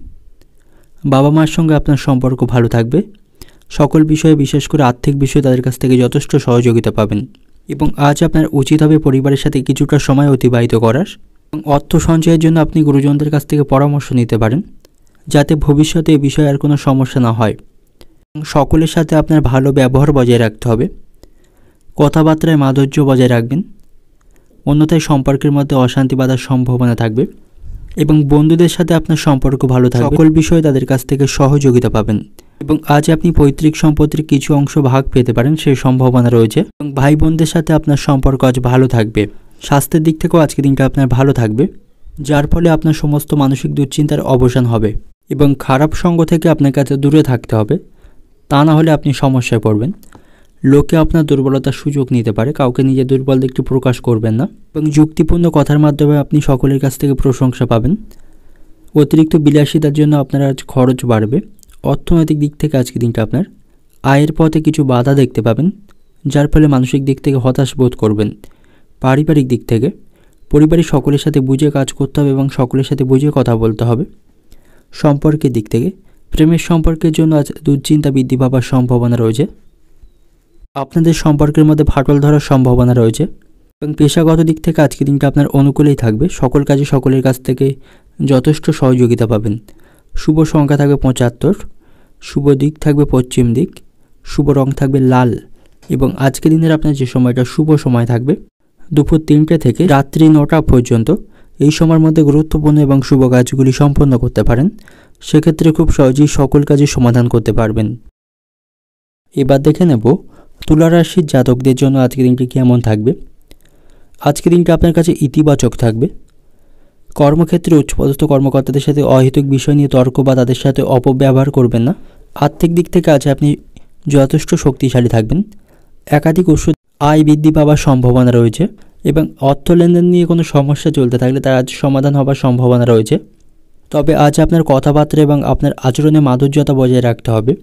বাবা মার সঙ্গে আপনার সম্পর্ক ভালো থাকবে, সকল বিষয়ে বিশেষ করে আর্থিক বিষয়ে তাদের কাছ থেকে যথেষ্ট সহযোগিতা পাবেন। এবং আজ আপনার উচিত হবে পরিবারের সাথে কিছুটা সময় অতিবাহিত করার। এবং অর্থ সঞ্চয়ের জন্য আপনি গুরুজনদের কাছ থেকে পরামর্শ নিতে পারেন, যাতে ভবিষ্যতে এ বিষয়ে আর কোনো সমস্যা না হয়। সকলের সাথে আপনার ভালো ব্যবহার বজায় রাখতে হবে, কথাবার্তায় মাধুর্য বজায় রাখবেন, অন্যথায় সম্পর্কের মধ্যে অশান্তি বাঁধার সম্ভাবনা থাকবে। এবং বন্ধুদের সাথে আপনার সম্পর্ক ভালো থাকবে, সকল বিষয়ে তাদের কাছ থেকে সহযোগিতা পাবেন। এবং আজ আপনি পৈতৃক সম্পত্তির কিছু অংশ ভাগ পেতে পারেন, সেই সম্ভাবনা রয়েছে। এবং ভাই বোনদের সাথে আপনার সম্পর্ক আজ ভালো থাকবে। স্বাস্থ্যের দিক থেকেও আজকে দিনটা আপনার ভালো থাকবে, যার ফলে আপনার সমস্ত মানসিক দুশ্চিন্তার অবসান হবে। এবং খারাপ সঙ্গ থেকে আপনার কাছে দূরে থাকতে হবে, তা না হলে আপনি সমস্যায় পড়বেন। লোকে আপনার দুর্বলতার সুযোগ নিতে পারে, কাউকে নিজের দুর্বল দিকটি প্রকাশ করবেন না। এবং যুক্তিপূর্ণ কথার মাধ্যমে আপনি সকলের কাছ থেকে প্রশংসা পাবেন। অতিরিক্ত বিলাসিতার জন্য আপনার আজ খরচ বাড়বে। অর্থনৈতিক দিক থেকে আজকে দিনটা আপনার আয়ের পথে কিছু বাধা দেখতে পাবেন, যার ফলে মানসিক দিক থেকে হতাশ বোধ করবেন। পারিবারিক দিক থেকে পরিবারের সকলের সাথে বুঝে কাজ করতে হবে এবং সকলের সাথে বুঝে কথা বলতে হবে। সম্পর্কের দিক থেকে প্রেমের সম্পর্কের জন্য আজ দুশ্চিন্তা বৃদ্ধি পাওয়ার সম্ভাবনা রয়েছে, আপনাদের সম্পর্কের মধ্যে ফাটল ধরার সম্ভাবনা রয়েছে। এবং পেশাগত দিক থেকে আজকে দিনটা আপনার অনুকূলেই থাকবে, সকল কাজে সকলের কাছ থেকে যথেষ্ট সহযোগিতা পাবেন। শুভ সংখ্যা থাকবে 75, শুভ দিক থাকবে পশ্চিম দিক, শুভ রং থাকবে লাল। এবং আজকের দিনের আপনার যে সময়টা শুভ সময় থাকবে দুপুর 3টে থেকে রাত্রি 9টা পর্যন্ত, এই সময়ের মধ্যে গুরুত্বপূর্ণ এবং শুভ কাজগুলি সম্পন্ন করতে পারেন, সেক্ষেত্রে খুব সহজেই সকল কাজের সমাধান করতে পারবেন। এবার দেখে নেব তুলা রাশির জাতকদের জন্য আজকের দিনটি কেমন থাকবে? আজকের দিনটি আপনার কাছে ইতিবাচক থাকবে। কর্মক্ষেত্রে উচ্চপদস্থ কর্মকর্তাদের সাথে অহেতুক বিষয় নিয়ে তর্ক বা তাদের সাথে অপব্যবহার করবেন না। আর্থিক দিক থেকে আজ আপনি যথেষ্ট শক্তিশালী থাকবেন। একাধিক উৎস আয় বৃদ্ধি পাওয়ার সম্ভাবনা রয়েছে এবং অর্থ লেনদেন নিয়ে কোনো সমস্যা চলতে থাকলে তার আজ সমাধান হবার সম্ভাবনা রয়েছে। তবে আজ আপনার কথাবার্তা এবং আপনার আচরণে মাধুর্যতা বজায় রাখতে হবে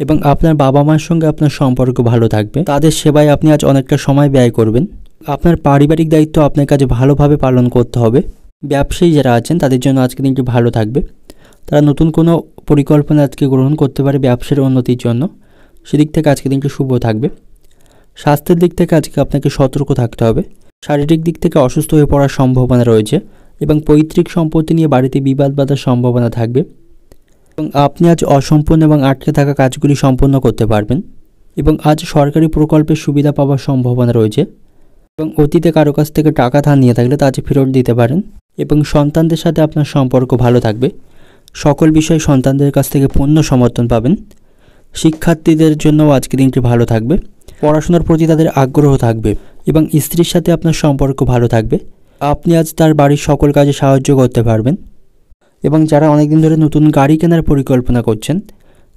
এবং আপনার বাবা মার সঙ্গে আপনার সম্পর্ক ভালো থাকবে। তাদের সেবায় আপনি আজ অনেকটা সময় ব্যয় করবেন। আপনার পারিবারিক দায়িত্ব আপনার কাছে ভালোভাবে পালন করতে হবে। ব্যবসায়ী যারা আছেন তাদের জন্য আজকে দিনটি ভালো থাকবে। তারা নতুন কোনো পরিকল্পনা আজকে গ্রহণ করতে পারে ব্যবসার উন্নতির জন্য। সেদিক থেকে আজকে দিনটি শুভ থাকবে। স্বাস্থ্যের দিক থেকে আজকে আপনাকে সতর্ক থাকতে হবে। শারীরিক দিক থেকে অসুস্থ হয়ে পড়ার সম্ভাবনা রয়েছে এবং পৈতৃক সম্পত্তি নিয়ে বাড়িতে বিবাদ বাঁধার সম্ভাবনা থাকবে এবং আপনি আজ অসম্পূর্ণ এবং আটকে থাকা কাজগুলি সম্পন্ন করতে পারবেন এবং আজ সরকারি প্রকল্পের সুবিধা পাওয়ার সম্ভাবনা রয়েছে এবং অতীতে কারো কাছ থেকে টাকা ধার নিয়ে থাকলে তা আজ ফেরত দিতে পারেন এবং সন্তানদের সাথে আপনার সম্পর্ক ভালো থাকবে। সকল বিষয়ে সন্তানদের কাছ থেকে পূর্ণ সমর্থন পাবেন। শিক্ষার্থীদের জন্যও আজকে দিনটি ভালো থাকবে। পড়াশোনার প্রতি তাদের আগ্রহ থাকবে এবং স্ত্রীর সাথে আপনার সম্পর্ক ভালো থাকবে। আপনি আজ তার বাড়ির সকল কাজে সাহায্য করতে পারবেন এবং যারা অনেকদিন ধরে নতুন গাড়ি কেনার পরিকল্পনা করছেন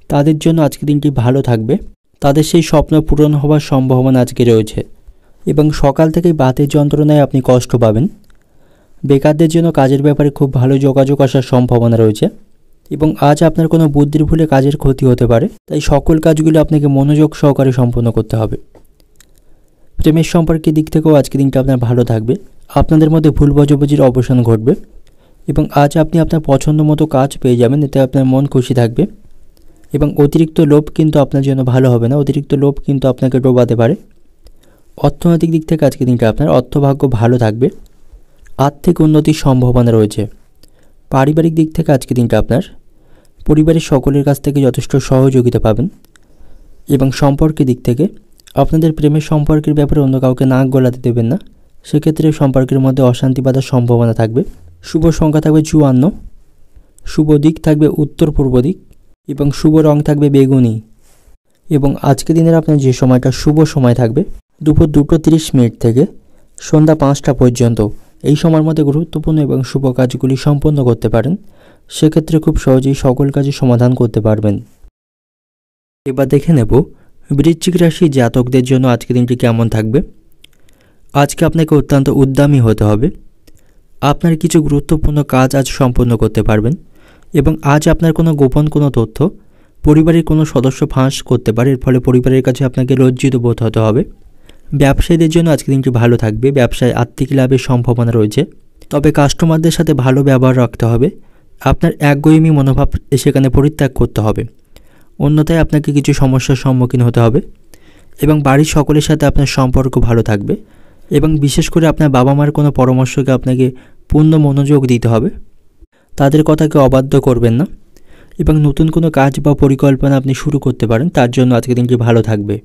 তাদের জন্য আজকে দিনটি ভালো থাকবে। তাদের সেই স্বপ্ন পূরণ হওয়ার সম্ভাবনা আজকে রয়েছে এবং সকাল থেকেই বাতের যন্ত্রণায় আপনি কষ্ট পাবেন। বেকারদের জন্য কাজের ব্যাপারে খুব ভালো যোগাযোগ আসার সম্ভাবনা রয়েছে এবং আজ আপনার কোনো বুদ্ধির ভুলে কাজের ক্ষতি হতে পারে, তাই সকল কাজগুলো আপনাকে মনোযোগ সহকারে সম্পন্ন করতে হবে। প্রেমের সম্পর্কের দিক থেকেও আজকে দিনটা আপনার ভালো থাকবে। আপনাদের মধ্যে ভুল বোঝাবুঝির অবসান ঘটবে এবং আজ আপনি আপনার পছন্দ মতো কাজ পেয়ে যাবেন, এতে আপনার মন খুশি থাকবে এবং অতিরিক্ত লোভ কিন্তু আপনার জন্য ভালো হবে না। অতিরিক্ত লোভ কিন্তু আপনাকে ডোবাতে পারে। অর্থনৈতিক দিক থেকে আজকে দিনটা আপনার অর্থভাগ্য ভালো থাকবে। আর্থিক উন্নতির সম্ভাবনা রয়েছে। পারিবারিক দিক থেকে আজকে দিনটা আপনার পরিবারের সকলের কাছ থেকে যথেষ্ট সহযোগিতা পাবেন এবং সম্পর্কের দিক থেকে আপনাদের প্রেমের সম্পর্কের ব্যাপারে অন্য কাউকে নাক গলাতে দেবেন না, সেক্ষেত্রে সম্পর্কের মধ্যে অশান্তি বাঁধার সম্ভাবনা থাকবে। শুভ সংখ্যা থাকবে 54, শুভ দিক থাকবে উত্তর পূর্ব দিক এবং শুভ রং থাকবে বেগুনি। এবং আজকে দিনের আপনার যে সময়টা শুভ সময় থাকবে দুপুর 2:30 থেকে সন্ধ্যা 5টা পর্যন্ত, এই সময়ের মধ্যে গুরুত্বপূর্ণ এবং শুভ কাজগুলি সম্পন্ন করতে পারেন। সেক্ষেত্রে খুব সহজেই সকল কাজের সমাধান করতে পারবেন। এবার দেখে নেব বৃশ্চিক রাশির জাতকদের জন্য আজকে দিনটি কেমন থাকবে। আজকে আপনাকে অত্যন্ত উদ্যমী হতে হবে। আপনার কিছু গুরুত্বপূর্ণ কাজ আজ সম্পন্ন করতে পারবেন এবং আজ আপনার কোনো গোপন কোনো তথ্য পরিবারের কোনো সদস্য ফাঁস করতে পারে, এর ফলে পরিবারের কাছে আপনাকে লজ্জিত বোধ হতে হবে। ব্যবসায়ীদের জন্য আজকে দিনটি ভালো থাকবে। ব্যবসায় আর্থিক লাভের সম্ভাবনা রয়েছে, তবে কাস্টমারদের সাথে ভালো ব্যবহার রাখতে হবে। আপনার একগুঁয়েমি মনোভাব সেখানে পরিত্যাগ করতে হবে, অন্যথায় আপনাকে কিছু সমস্যার সম্মুখীন হতে হবে এবং বাড়ির সকলের সাথে আপনার সম্পর্ক ভালো থাকবে এবং বিশেষ করে আপনার বাবা মার কোনো পরামর্শকে আপনাকে পূর্ণ মনোযোগ দিতে হবে। তাদের কথাকে অবাধ্য করবেন না এবং নতুন কোনো কাজ বা পরিকল্পনা আপনি শুরু করতে পারেন, তার জন্য আজকে দিনটি ভালো থাকবে।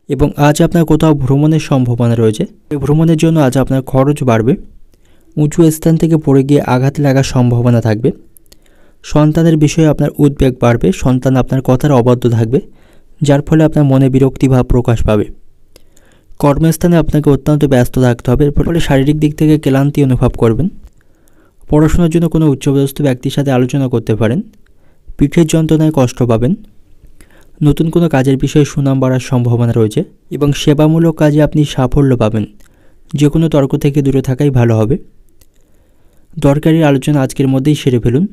এবং আজ আপনার কোথাও ভ্রমণের সম্ভাবনা রয়েছে। এই ভ্রমণের জন্য আজ আপনার খরচ বাড়বে। উঁচু স্থান থেকে পড়ে গিয়ে আঘাত লাগার সম্ভাবনা থাকবে। সন্তানের বিষয়ে আপনার উদ্বেগ বাড়বে। সন্তান আপনার কথার অবাধ্য থাকবে, যার ফলে আপনার মনে বিরক্তি ভাব প্রকাশ পাবে। কর্মস্থানে আপনাকে অত্যন্ত ব্যস্ত থাকতে হবে, এর ফলে শারীরিক দিক থেকে ক্লান্তি অনুভব করবেন। পড়াশোনার জন্য কোনো উচ্চপদস্থ ব্যক্তির সাথে আলোচনা করতে পারেন। পিঠের যন্ত্রণায় কষ্ট পাবেন। নতুন কোনো কাজের বিষয়ে সুনাম বাড়ার সম্ভাবনা রয়েছে এবং সেবামূলক কাজে আপনি সাফল্য পাবেন। যে কোনো তর্ক থেকে দূরে থাকাই ভালো হবে। দরকারি আলোচনা আজকের মধ্যেই সেরে ফেলুন।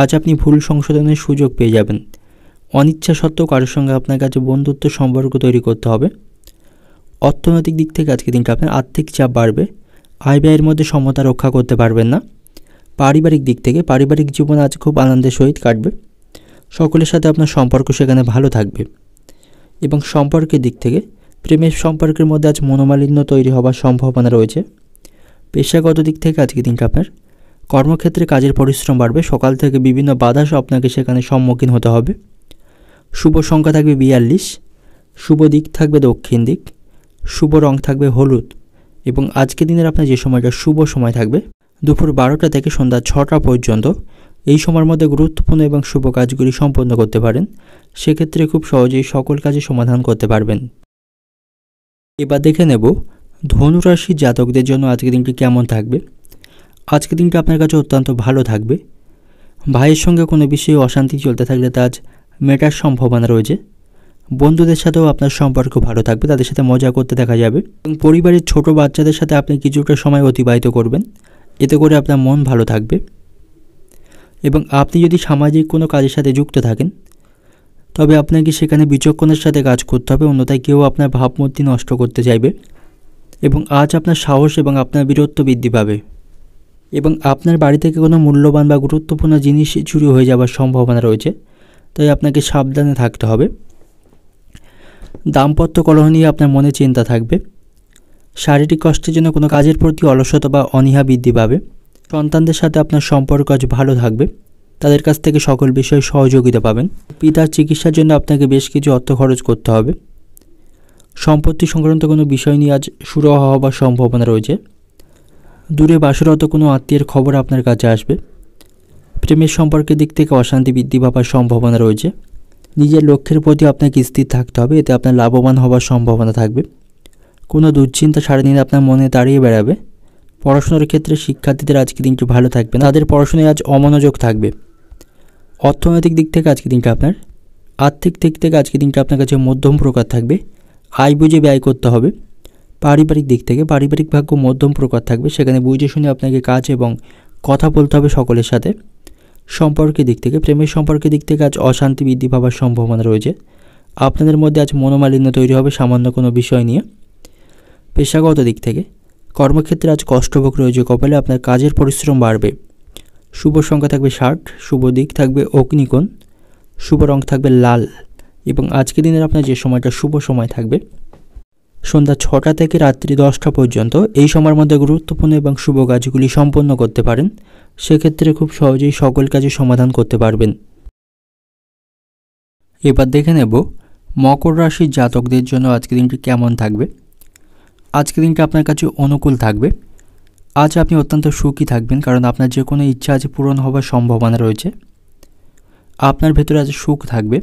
আজ আপনি ভুল সংশোধনের সুযোগ পেয়ে যাবেন। অনিচ্ছা সত্ত্বেও কারোর সঙ্গে আপনার কাছে বন্ধুত্ব সম্পর্ক তৈরি করতে হবে। অর্থনৈতিক দিক থেকে আজকে দিনটা আপনার আর্থিক চাপ বাড়বে। আয় ব্যয়ের মধ্যে সমতা রক্ষা করতে পারবেন না। পারিবারিক দিক থেকে পারিবারিক জীবন আজ খুব আনন্দের সহিত কাটবে। সকলের সাথে আপনার সম্পর্ক সেখানে ভালো থাকবে এবং সম্পর্কের দিক থেকে প্রেমের সম্পর্কের মধ্যে আজ মনোমালিন্য তৈরি হওয়ার সম্ভাবনা রয়েছে। পেশাগত দিক থেকে আজকে দিনটা আপনার কর্মক্ষেত্রে কাজের পরিশ্রম বাড়বে। সকাল থেকে বিভিন্ন বাধা আপনাকে সেখানে সম্মুখীন হতে হবে। শুভ সংখ্যা থাকবে 42, শুভ দিক থাকবে দক্ষিণ দিক, শুভ রং থাকবে হলুদ এবং আজকে দিনের আপনার যে সময়টা শুভ সময় থাকবে দুপুর 12টা থেকে সন্ধ্যা 6টা পর্যন্ত, এই সময়ের মধ্যে গুরুত্বপূর্ণ এবং শুভ কাজগুলি সম্পন্ন করতে পারেন। সেক্ষেত্রে খুব সহজেই সকল কাজে সমাধান করতে পারবেন। এবার দেখে নেব ধনু রাশির জাতকদের জন্য আজকের দিনটি কেমন থাকবে। আজকের দিনটি আপনার কাছে অত্যন্ত ভালো থাকবে। ভাইয়ের সঙ্গে কোনো বিষয়ে অশান্তি চলতে থাকলে তা আজ মেটার সম্ভাবনা রয়েছে। বন্ধুদের সাথেও আপনার সম্পর্ক ভালো থাকবে, তাদের সাথে মজা করতে দেখা যাবে এবং পরিবারের ছোট বাচ্চাদের সাথে আপনি কিছুটা সময় অতিবাহিত করবেন, এতে করে আপনার মন ভালো থাকবে। এবং আপনি যদি সামাজিক কোনো কাজের সাথে যুক্ত থাকেন তবে আপনাকে সেখানে বিচক্ষণের সাথে কাজ করতে হবে, অন্যথায় কেউ আপনার ভাবমূর্তি নষ্ট করতে চাইবে। এবং আজ আপনার সাহস এবং আপনার বীরত্ব বৃদ্ধি পাবে এবং আপনার বাড়ি থেকে কোনো মূল্যবান বা গুরুত্বপূর্ণ জিনিস চুরি হয়ে যাওয়ার সম্ভাবনা রয়েছে, তাই আপনাকে সাবধানে থাকতে হবে। দাম্পত্য কলহ নিয়ে আপনার মনে চিন্তা থাকবে। শারীরিক কষ্টের জন্য কোনো কাজের প্রতি অলসতা বা অনীহা বৃদ্ধি পাবে। সন্তানদের সাথে আপনার সম্পর্ক আজ ভালো থাকবে, তাদের কাছ থেকে সকল বিষয়ে সহযোগিতা পাবেন। পিতার চিকিৎসার জন্য আপনাকে বেশ কিছু অর্থ খরচ করতে হবে। সম্পত্তি সংক্রান্ত কোনো বিষয় নিয়ে আজ সুরাহা হওয়ার সম্ভাবনা রয়েছে। দূরে বাসরত কোনো আত্মীয়ের খবর আপনার কাছে আসবে। প্রেমের সম্পর্কের দিক থেকে অশান্তি বৃদ্ধি পাওয়ার সম্ভাবনা রয়েছে। নিজের লক্ষ্যের প্রতি আপনাকে স্থির থাকতে হবে, এতে আপনার লাভবান হওয়ার সম্ভাবনা থাকবে। কোনো দুশ্চিন্তা সারাদিন আপনার মনে দাঁড়িয়ে বেড়াবে। পড়াশোনার ক্ষেত্রে শিক্ষার্থীদের আজকে দিনটি ভালো থাকবে না, তাদের পড়াশোনায় আজ অমনোযোগ থাকবে। অর্থনৈতিক দিক থেকে আজকে দিনটা আপনার আর্থিক দিক থেকে আজকে দিনটা আপনার কাছে মধ্যম প্রকার থাকবে, আয় বুঝে ব্যয় করতে হবে। পারিবারিক দিক থেকে পারিবারিক ভাগ্য মধ্যম প্রকার থাকবে, সেখানে বুঝে শুনে আপনাকে কাজ এবং কথা বলতে হবে সকলের সাথে। সম্পর্কের দিক থেকে প্রেমের সম্পর্কের দিক থেকে আজ অশান্তি বৃদ্ধি পাওয়ার সম্ভাবনা রয়েছে। আপনাদের মধ্যে আজ মনোমালিন্য তৈরি হবে সামান্য কোনো বিষয় নিয়ে। পেশাগত দিক থেকে কর্মক্ষেত্রে আজ কষ্টভোগ রয়েছে কপালে, আপনার কাজের পরিশ্রম বাড়বে। শুভ সংখ্যা থাকবে 60, শুভ দিক থাকবে অগ্নিকোণ, শুভ রং থাকবে লাল এবং আজকের দিনের আপনার যে সময়টা শুভ সময় থাকবে সন্ধ্যা 6টা থেকে রাত্রি 10টা পর্যন্ত। এই সময়ের মধ্যে গুরুত্বপূর্ণ এবং শুভ কাজগুলি সম্পন্ন করতে পারেন, সেক্ষেত্রে খুব সহজেই সকল কাজের সমাধান করতে পারবেন। এবার দেখে নেব মকর রাশির জাতকদের জন্য আজকের দিনটি কেমন থাকবে। আজকের দিনটা আপনার কাছে অনুকূল থাকবে। আজ আপনি অত্যন্ত সুখী থাকবেন, কারণ আপনার যে কোনো ইচ্ছা আজ পূরণ হওয়ার সম্ভাবনা রয়েছে। আপনার ভেতরে আজ সুখ থাকবে।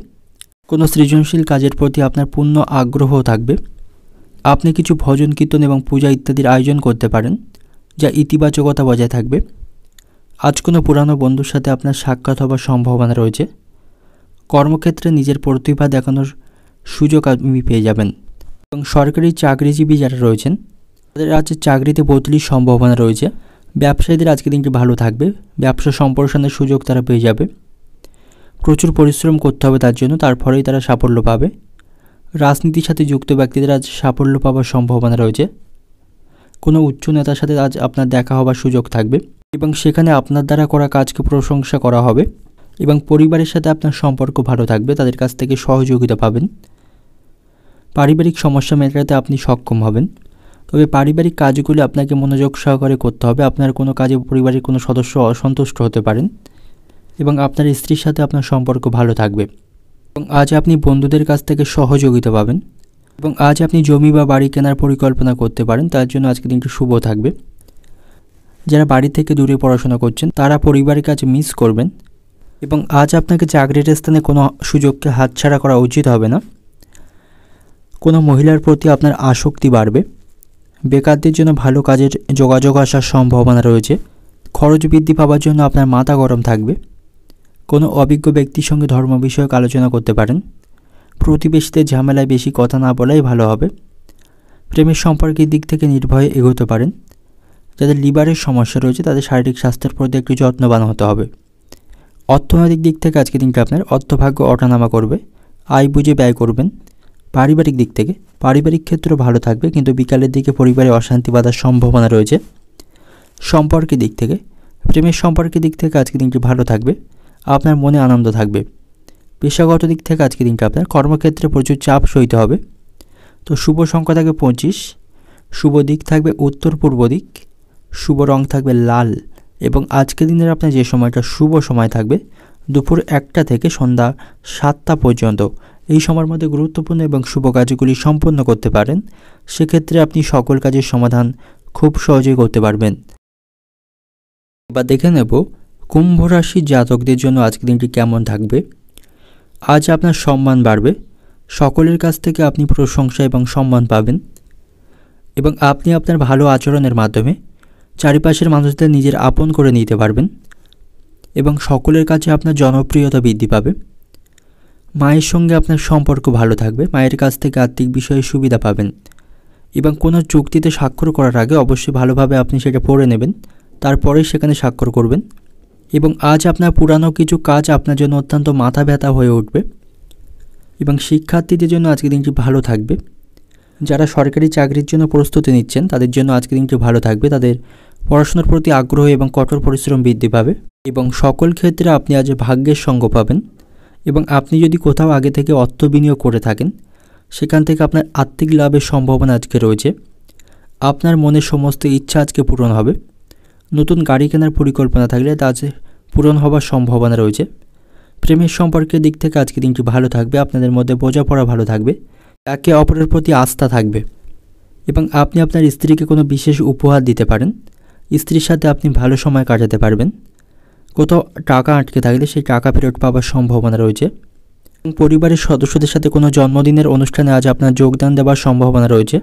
কোনো সৃজনশীল কাজের প্রতি আপনার পূর্ণ আগ্রহ থাকবে। আপনি কিছু ভজন কীর্তন এবং পূজা ইত্যাদির আয়োজন করতে পারেন, যা ইতিবাচকতা বজায় থাকবে। আজ কোনো পুরানো বন্ধুর সাথে আপনার সাক্ষাৎ হওয়ার সম্ভাবনা রয়েছে। কর্মক্ষেত্রে নিজের প্রতিভা দেখানোর সুযোগ আপনি পেয়ে যাবেন এবং সরকারি চাকরিজীবী যারা রয়েছেন তাদের আজ চাকরিতে বদলির সম্ভাবনা রয়েছে। ব্যবসায়ীদের আজকে দিনটি ভালো থাকবে, ব্যবসা সম্প্রসারণের সুযোগ তারা পেয়ে যাবে। প্রচুর পরিশ্রম করতে হবে তার জন্য, তার ফলেই তারা সাফল্য পাবে। রাজনীতির সাথে যুক্ত ব্যক্তিদের আজ সাফল্য পাওয়ার সম্ভাবনা রয়েছে। কোনো উচ্চ নেতার সাথে আজ আপনার দেখা হওয়ার সুযোগ থাকবে এবং সেখানে আপনার দ্বারা করা কাজকে প্রশংসা করা হবে এবং পরিবারের সাথে আপনার সম্পর্ক ভালো থাকবে, তাদের কাছ থেকে সহযোগিতা পাবেন। পারিবারিক সমস্যা মেটাতে আপনি সক্ষম হবেন, তবে পারিবারিক কাজগুলি আপনাকে মনোযোগ সহকারে করতে হবে। আপনার কোনো কাজে পরিবারের কোনো সদস্য অসন্তুষ্ট হতে পারেন এবং আপনার স্ত্রীর সাথে আপনার সম্পর্ক ভালো থাকবে এবং আজ আপনি বন্ধুদের কাছ থেকে সহযোগিতা পাবেন এবং আজ আপনি জমি বা বাড়ি কেনার পরিকল্পনা করতে পারেন, তার জন্য আজকে দিনটি শুভ থাকবে। যারা বাড়ি থেকে দূরে পড়াশোনা করছেন তারা পরিবারের কাছে মিস করবেন এবং আজ আপনাকে চাকরির স্থানে কোনো সুযোগকে হাতছাড়া করা উচিত হবে না। কোনো মহিলার প্রতি আপনার আসক্তি বাড়বে। বেকারদের জন্য ভালো কাজের যোগাযোগ আসার সম্ভাবনা রয়েছে। খরচ বৃদ্ধি পাওয়ার জন্য আপনার মাথা গরম থাকবে। কোনো অভিজ্ঞ ব্যক্তির সঙ্গে ধর্ম বিষয়ক আলোচনা করতে পারেন। প্রতিবেশীদের ঝামেলায় বেশি কথা না বলাই ভালো হবে। প্রেমের সম্পর্কের দিক থেকে নির্ভয়ে এগোতে পারেন। যাদের লিভারের সমস্যা রয়েছে তাদের শারীরিক স্বাস্থ্যের প্রতি একটু যত্নবান হতে হবে। অর্থনৈতিক দিক থেকে আজকে দিনটা আপনার অর্থভাগ্য ওঠানামা করবে, আয় বুঝে ব্যয় করবেন। পারিবারিক দিক থেকে পারিবারিক ক্ষেত্র ভালো থাকবে, কিন্তু বিকালের দিকে পরিবারে অশান্তি বাঁধার সম্ভাবনা রয়েছে। সম্পর্কের দিক থেকে প্রেমের সম্পর্কের দিক থেকে আজকে দিনটি ভালো থাকবে, আপনার মনে আনন্দ থাকবে। পেশাগত দিক থেকে আজকে দিনটা আপনার কর্মক্ষেত্রে প্রচুর চাপ সইতে হবে। তো শুভ সংখ্যা থাকবে 25, শুভ দিক থাকবে উত্তর পূর্ব দিক, শুভ রং থাকবে লাল এবং আজকের দিনের আপনার যে সময়টা শুভ সময় থাকবে দুপুর 1টা থেকে সন্ধ্যা 7টা পর্যন্ত। এই সময়ের মধ্যে গুরুত্বপূর্ণ এবং শুভ কাজগুলি সম্পন্ন করতে পারেন, সেক্ষেত্রে আপনি সকল কাজের সমাধান খুব সহজেই করতে পারবেন। এবার দেখে নেব কুম্ভ রাশির জাতকদের জন্য আজকের দিনটি কেমন থাকবে। আজ আপনার সম্মান বাড়বে, সকলের কাছ থেকে আপনি প্রশংসা এবং সম্মান পাবেন। এবং আপনি আপনার ভালো আচরণের মাধ্যমে চারিপাশের মানুষদের নিজের আপন করে নিতে পারবেন এবং সকলের কাছে আপনার জনপ্রিয়তা বৃদ্ধি পাবে। মায়ের সঙ্গে আপনার সম্পর্ক ভালো থাকবে, মায়ের কাছ থেকে আর্থিক বিষয়ে সুবিধা পাবেন এবং কোনো চুক্তিতে স্বাক্ষর করার আগে অবশ্যই ভালোভাবে আপনি সেটা পড়ে নেবেন, তারপরেই সেখানে স্বাক্ষর করবেন। এবং আজ আপনার পুরানো কিছু কাজ আপনার জন্য অত্যন্ত মাথা ব্যথা হয়ে উঠবে এবং শিক্ষার্থীদের জন্য আজকের দিনটি ভালো থাকবে। যারা সরকারি চাকরির জন্য প্রস্তুতি নিচ্ছেন তাদের জন্য আজকের দিনটি ভালো থাকবে, তাদের পড়াশোনার প্রতি আগ্রহ এবং কঠোর পরিশ্রম বৃদ্ধি পাবে এবং সকল ক্ষেত্রে আপনি আজ ভাগ্যের সঙ্গ পাবেন। এবং আপনি যদি কোথাও আগে থেকে অর্থ বিনিয়োগ করে থাকেন সেখান থেকে আপনার আর্থিক লাভের সম্ভাবনা আজকে রয়েছে। আপনার মনের সমস্ত ইচ্ছা আজকে পূরণ হবে। নতুন গাড়ি কেনার পরিকল্পনা থাকলে তা আজ পূরণ হওয়ার সম্ভাবনা রয়েছে। প্রেমের সম্পর্কের দিক থেকে আজকে দিনটি ভালো থাকবে, আপনাদের মধ্যে বোঝাপড়া ভালো থাকবে, একে অপরের প্রতি আস্থা থাকবে এবং আপনি আপনার স্ত্রীকে কোনো বিশেষ উপহার দিতে পারেন। স্ত্রীর সাথে আপনি ভালো সময় কাটাতে পারবেন। কোথাও টাকা আটকে থাকলে সেই টাকা ফেরত পাওয়ার সম্ভাবনা রয়েছে। পরিবারের সদস্যদের সাথে কোনো জন্মদিনের অনুষ্ঠানে আজ আপনার যোগদান দেওয়ার সম্ভাবনা রয়েছে।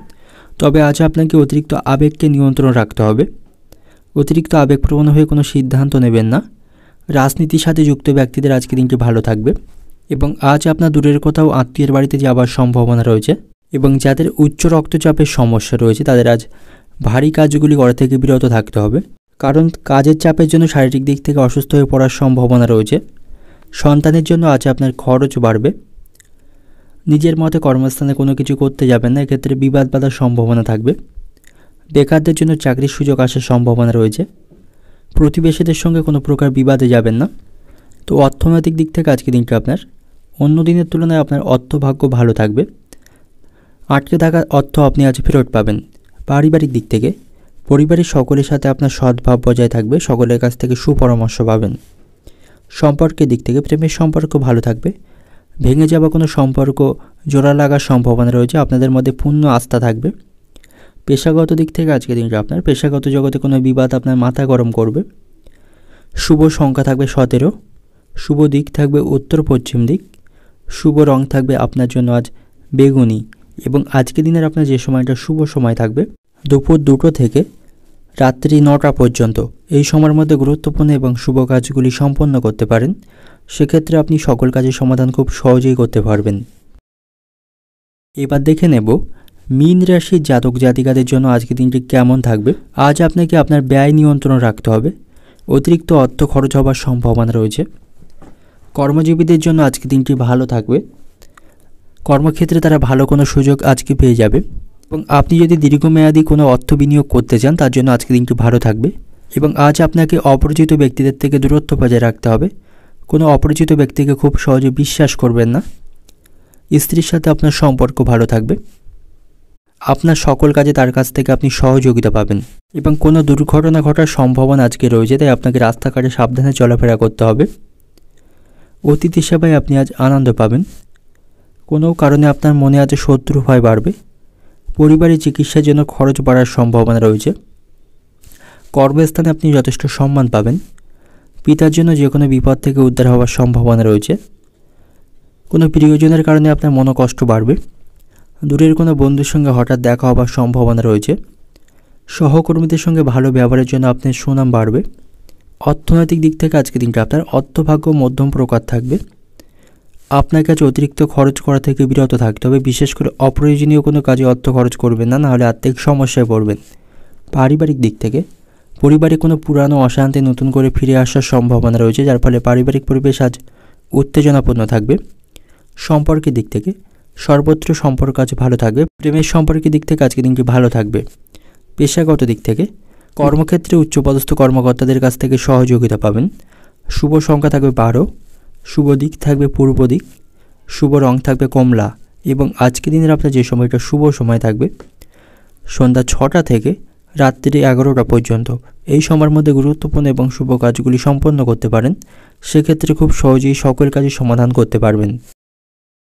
তবে আজ আপনাকে অতিরিক্ত আবেগকে নিয়ন্ত্রণ রাখতে হবে। অতিরিক্ত আবেগপ্রবণ হয়ে কোনো সিদ্ধান্ত নেবেন না। রাজনীতির সাথে যুক্ত ব্যক্তিদের আজকে দিনটি ভালো থাকবে এবং আজ আপনার দূরের কোথাও আত্মীয়ের বাড়িতে যাওয়ার সম্ভাবনা রয়েছে। এবং যাদের উচ্চ রক্তচাপের সমস্যা রয়েছে তাদের আজ ভারী কাজগুলি করা থেকে বিরত থাকতে হবে, কারণ কাজের চাপের জন্য শারীরিক দিক থেকে অসুস্থ হয়ে পড়ার সম্ভাবনা রয়েছে। সন্তানের জন্য আজ আপনার খরচ বাড়বে। নিজের মতে কর্মস্থানে কোনো কিছু করতে যাবেন না, এক্ষেত্রে বিবাদ বাঁধার সম্ভাবনা থাকবে। বেকারদের জন্য চাকরির সুযোগ আসার সম্ভাবনা রয়েছে। প্রতিবেশীদের সঙ্গে কোনো প্রকার বিবাদে যাবেন না। তো অর্থনৈতিক দিক থেকে আজকে দিনটা আপনার অন্য দিনের তুলনায় আপনার অর্থভাগ্য ভালো থাকবে। আটকে থাকা অর্থ আপনি আজ ফেরত পাবেন। পারিবারিক দিক থেকে পরিবারের সকলের সাথে আপনার সদ্ভাব বজায় থাকবে, সকলের কাছ থেকে সুপরামর্শ পাবেন। সম্পর্কের দিক থেকে প্রেমের সম্পর্ক ভালো থাকবে। ভেঙে যাওয়া কোনো সম্পর্ক জোড়া লাগার সম্ভাবনা রয়েছে, আপনাদের মধ্যে পূর্ণ আস্থা থাকবে। পেশাগত দিক থেকে আজকের দিনটা আপনার পেশাগত জগতে কোনো বিবাদ আপনার মাথা গরম করবে। শুভ সংখ্যা থাকবে 17, শুভ দিক থাকবে উত্তর পশ্চিম দিক, শুভ রং থাকবে আপনার জন্য আজ বেগুনি এবং আজকের দিনের আপনার যে সময়টা শুভ সময় থাকবে দুপুর 2টো থেকে রাত্রি 9টা পর্যন্ত। এই সময়ের মধ্যে গুরুত্বপূর্ণ এবং শুভ কাজগুলি সম্পন্ন করতে পারেন। সেক্ষেত্রে আপনি সকল কাজের সমাধান খুব সহজেই করতে পারবেন। এবার দেখে নেব মীন রাশির জাতক জাতিকাদের জন্য আজকের দিনটি কেমন থাকবে। আজ আপনাকে আপনার ব্যয় নিয়ন্ত্রণ রাখতে হবে, অতিরিক্ত অর্থ খরচ হওয়ার সম্ভাবনা রয়েছে। কর্মজীবীদের জন্য আজকের দিনটি ভালো থাকবে। কর্মক্ষেত্রে তারা ভালো কোনো সুযোগ আজকে পেয়ে যাবে এবং আপনি যদি দীর্ঘমেয়াদী কোনো অর্থ বিনিয়োগ করতে চান তার জন্য আজকের দিনটি ভালো থাকবে। এবং আজ আপনাকে অপরিচিত ব্যক্তিদের থেকে দূরত্ব বজায় রাখতে হবে। কোনো অপরিচিত ব্যক্তিকে খুব সহজে বিশ্বাস করবেন না। স্ত্রীর সাথে আপনার সম্পর্ক ভালো থাকবে। আপনার সকল কাজে তার কাছ থেকে আপনি সহযোগিতা পাবেন এবং কোনো দুর্ঘটনা ঘটার সম্ভাবনা আজকে রয়েছে, তাই আপনাকে রাস্তাঘাটে সাবধানে চলাফেরা করতে হবে। অতিথি সেবায় আপনি আজ আনন্দ পাবেন। কোনো কারণে আপনার মনে আজ শত্রু ভয় বাড়বে। পরিবারের চিকিৎসার জন্য খরচ বাড়ার সম্ভাবনা রয়েছে। কর্মস্থানে আপনি যথেষ্ট সম্মান পাবেন। পিতার জন্য যে কোনো বিপদ থেকে উদ্ধার হওয়ার সম্ভাবনা রয়েছে। কোনো প্রিয়জনের কারণে আপনার মনোকষ্ট বাড়বে। দূরের কোনো বন্ধুর সঙ্গে হঠাৎ দেখা হওয়ার সম্ভাবনা রয়েছে। সহকর্মীদের সঙ্গে ভালো ব্যবহারের জন্য আপনার সুনাম বাড়বে। অর্থনৈতিক দিক থেকে আজকে দিনটা আপনার অর্থভাগ্য মধ্যম প্রকার থাকবে। আপনার কাছে অতিরিক্ত খরচ করা থেকে বিরত থাকতে হবে। বিশেষ করে অপ্রয়োজনীয় কোনো কাজে অর্থ খরচ করবেন না, নাহলে আর্থিক সমস্যায় পড়বেন। পারিবারিক দিক থেকে পরিবারে কোনো পুরানো অশান্তি নতুন করে ফিরে আসার সম্ভাবনা রয়েছে, যার ফলে পারিবারিক পরিবেশ আজ উত্তেজনাপূর্ণ থাকবে। সম্পর্কের দিক থেকে সর্বত্র সম্পর্ক আজ ভালো থাকবে। প্রেমের সম্পর্কের দিক থেকে আজকে দিনটি ভালো থাকবে। পেশাগত দিক থেকে কর্মক্ষেত্রে উচ্চপদস্থ কর্মকর্তাদের কাছ থেকে সহযোগিতা পাবেন। শুভ সংখ্যা থাকবে 12, শুভ দিক থাকবে পূর্ব দিক, শুভ রং থাকবে কমলা এবং আজকে দিনের আপনার যে সময়টা শুভ সময় থাকবে সন্ধ্যা 6টা থেকে রাত্রি 11টা পর্যন্ত। এই সময়ের মধ্যে গুরুত্বপূর্ণ এবং শুভ কাজগুলি সম্পন্ন করতে পারেন। সেক্ষেত্রে খুব সহজেই সকল কাজের সমাধান করতে পারবেন।